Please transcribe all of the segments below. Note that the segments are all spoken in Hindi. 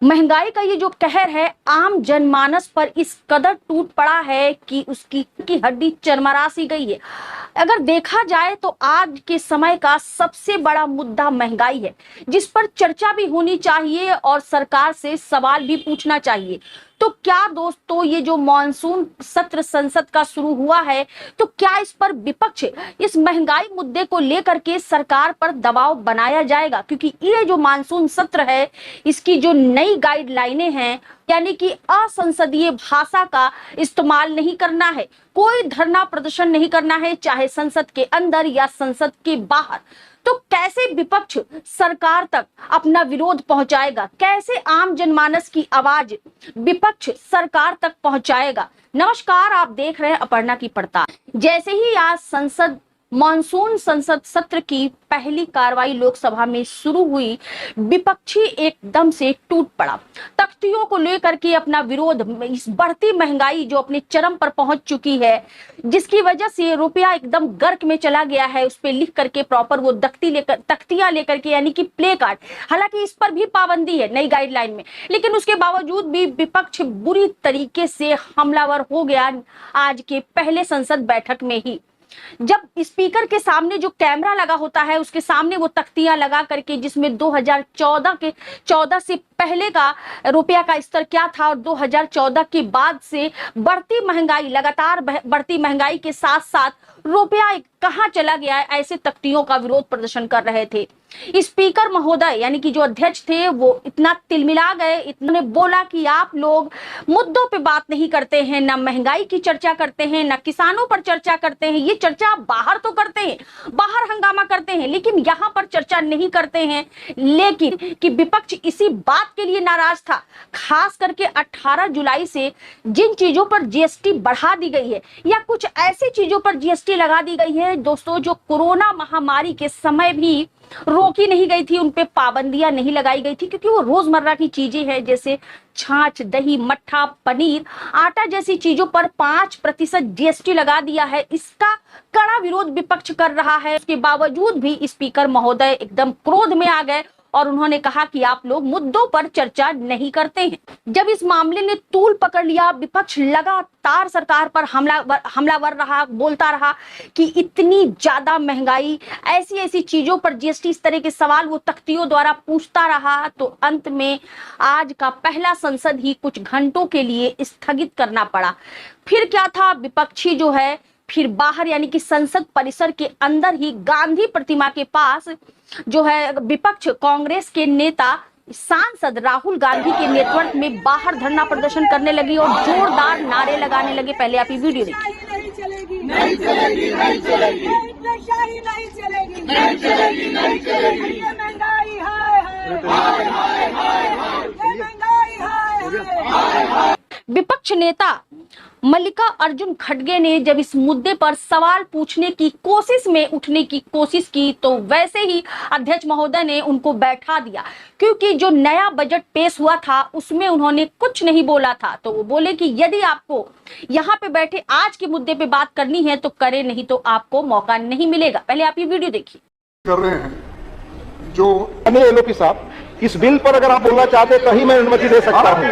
महंगाई का ये जो कहर है आम जनमानस पर इस कदर टूट पड़ा है कि उसकी की हड्डी चरमरा सी गई है। अगर देखा जाए तो आज के समय का सबसे बड़ा मुद्दा महंगाई है, जिस पर चर्चा भी होनी चाहिए और सरकार से सवाल भी पूछना चाहिए। तो क्या दोस्तों, ये जो मॉनसून सत्र संसद का शुरू हुआ है, तो क्या इस पर विपक्ष इस महंगाई मुद्दे को लेकर के सरकार पर दबाव बनाया जाएगा? क्योंकि ये जो मानसून सत्र है, इसकी जो नई गाइडलाइनें हैं, यानी कि असंसदीय भाषा का इस्तेमाल नहीं करना है, कोई धरना प्रदर्शन नहीं करना है, चाहे संसद के अंदर या संसद के बाहर। तो कैसे विपक्ष सरकार तक अपना विरोध पहुंचाएगा? कैसे आम जनमानस की आवाज विपक्ष सरकार तक पहुंचाएगा? नमस्कार, आप देख रहे हैं अपर्णा की पड़ताल। जैसे ही आज मानसून संसद सत्र की पहली कार्रवाई लोकसभा में शुरू हुई, विपक्षी एकदम से टूट पड़ा। तख्तियों को लेकर के अपना विरोध, इस बढ़ती महंगाई जो अपने चरम पर पहुंच चुकी है, जिसकी वजह से रुपया एकदम गर्क में चला गया है, उस पे लिख करके प्रॉपर वो तख्तियां लेकर के, यानी कि प्ले कार्ड। हालांकि इस पर भी पाबंदी है नई गाइडलाइन में, लेकिन उसके बावजूद भी विपक्ष बुरी तरीके से हमलावर हो गया आज के पहले संसद बैठक में ही। जब स्पीकर के सामने जो कैमरा लगा होता है, उसके सामने वो तख्तियां लगा करके, जिसमें 2014 से पहले का रुपया का स्तर क्या था और 2014 के बाद से बढ़ती महंगाई, लगातार बढ़ती महंगाई के साथ साथ रुपया कहां चला गया है, ऐसे तख्तियों का विरोध प्रदर्शन कर रहे थे। स्पीकर महोदय यानी कि जो अध्यक्ष थे, वो इतना तिलमिला गए, इतने बोला कि आप लोग मुद्दों पे बात नहीं करते हैं, ना महंगाई की चर्चा करते हैं, ना किसानों पर चर्चा करते हैं। ये चर्चा आप बाहर तो करते हैं, बाहर हंगामा करते हैं, लेकिन यहाँ पर चर्चा नहीं करते हैं। लेकिन कि विपक्ष इसी बात के लिए नाराज था, खास करके 18 जुलाई से जिन चीजों पर जीएसटी बढ़ा दी गई है, या कुछ ऐसी चीजों पर जीएसटी लगा दी गई है दोस्तों, जो कोरोना महामारी के समय भी रोकी नहीं गई थी, उनपे पाबंदियां नहीं लगाई गई थी, क्योंकि वो रोजमर्रा की चीजें हैं, जैसे छाछ, दही, मट्ठा, पनीर, आटा जैसी चीजों पर 5% जीएसटी लगा दिया है। इसका कड़ा विरोध विपक्ष कर रहा है। उसके बावजूद भी स्पीकर महोदय एकदम क्रोध में आ गए और उन्होंने कहा कि आप लोग मुद्दों पर चर्चा नहीं करते हैं। जब इस मामले ने तूल पकड़ लिया, विपक्ष लगातार सरकार पर हमलावर रहा, बोलता रहा कि इतनी ज्यादा महंगाई, ऐसी ऐसी चीजों पर जीएसटी, इस तरह के सवाल वो तख्तियों द्वारा पूछता रहा। तो अंत में आज का पहला संसद ही कुछ घंटों के लिए स्थगित करना पड़ा। फिर क्या था, विपक्षी जो है फिर बाहर, यानी कि संसद परिसर के अंदर ही गांधी प्रतिमा के पास जो है विपक्ष कांग्रेस के नेता सांसद राहुल गांधी के नेतृत्व में बाहर धरना प्रदर्शन करने लगी और जोरदार नारे लगाने लगे। पहले आप ये वीडियो देखिए। नहीं चलेगी, नहीं चलेगी, नहीं चलेगी, नहीं चलेगी, नहीं चलेगी, नहीं चलेगी, महंगाई हाय हाय हाय हाय हाय, महंगाई हाय हाय। विपक्ष नेता मल्लिका अर्जुन खड़गे ने जब इस मुद्दे पर सवाल पूछने की कोशिश में उठने की कोशिश की, तो वैसे ही अध्यक्ष महोदय ने उनको बैठा दिया, क्योंकि जो नया बजट पेश हुआ था उसमें उन्होंने कुछ नहीं बोला था। तो वो बोले कि यदि आपको यहाँ पे बैठे आज के मुद्दे पे बात करनी है तो करें, नहीं तो आपको मौका नहीं मिलेगा। पहले आप ये वीडियो देखिए। कर रहे हैं जो एलओपी साहब, इस बिल पर अगर आप बोलना चाहते तो ही मैं अनुमति दे सकता हूँ।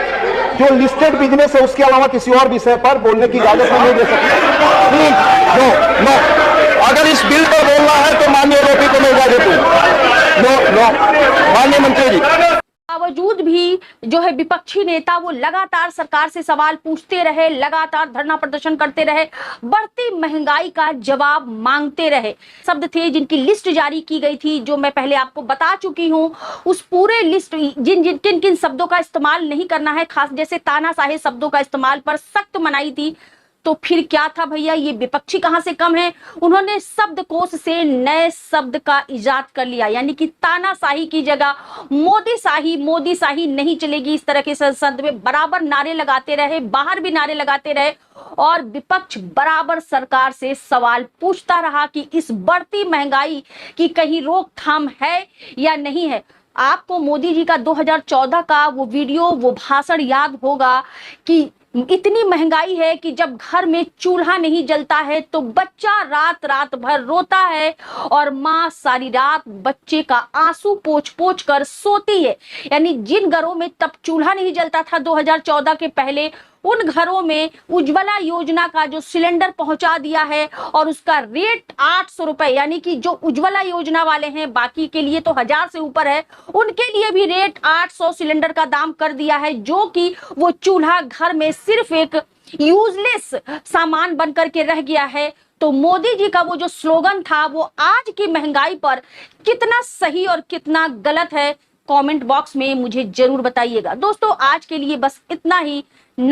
जो लिस्टेड बिजनेस है उसके अलावा किसी और विषय पर बोलने की इजाजत नहीं दे सकता। प्लीज नो नो, अगर इस बिल पर बोलना है तो माननीय एलओपी को मैं इजाजत दूं। नो नो, माननीय मंत्री जी। बावजूद भी जो है विपक्षी नेता वो लगातार सरकार से सवाल पूछते रहे, लगातार धरना प्रदर्शन करते रहे, बढ़ती महंगाई का जवाब मांगते रहे। शब्द थे जिनकी लिस्ट जारी की गई थी, जो मैं पहले आपको बता चुकी हूं। उस पूरे लिस्ट, किन किन शब्दों का इस्तेमाल नहीं करना है, खास जैसे तानाशाही शब्दों का इस्तेमाल पर सख्त मनाही थी। तो फिर क्या था भैया, ये विपक्षी कहां से कम है। उन्होंने शब्दकोश से नए शब्द का इजाद कर लिया, यानी कि तानाशाही की जगह मोदी शाही नहीं चलेगी। इस तरह के संसद में बराबर नारे लगाते रहे, बाहर भी नारे लगाते रहे, और विपक्ष बराबर सरकार से सवाल पूछता रहा कि इस बढ़ती महंगाई की कहीं रोकथाम है या नहीं है। आपको मोदी जी का 2014 का वो वीडियो, वो भाषण याद होगा कि इतनी महंगाई है कि जब घर में चूल्हा नहीं जलता है तो बच्चा रात रात भर रोता है और माँ सारी रात बच्चे का आंसू पोंछ पोंछ कर सोती है। यानी जिन घरों में तब चूल्हा नहीं जलता था 2014 के पहले, उन घरों में उज्ज्वला योजना का जो सिलेंडर पहुंचा दिया है और उसका रेट 800 रुपए, यानी कि जो उज्ज्वला योजना वाले हैं, बाकी के लिए तो 1000 से ऊपर है, उनके लिए भी रेट 800 सिलेंडर का दाम कर दिया है, जो कि वो चूल्हा घर में सिर्फ एक यूजलेस सामान बनकर के रह गया है। तो मोदी जी का वो जो स्लोगन था वो आज की महंगाई पर कितना सही और कितना गलत है, कमेंट बॉक्स में मुझे जरूर बताइएगा। दोस्तों आज के लिए बस इतना ही।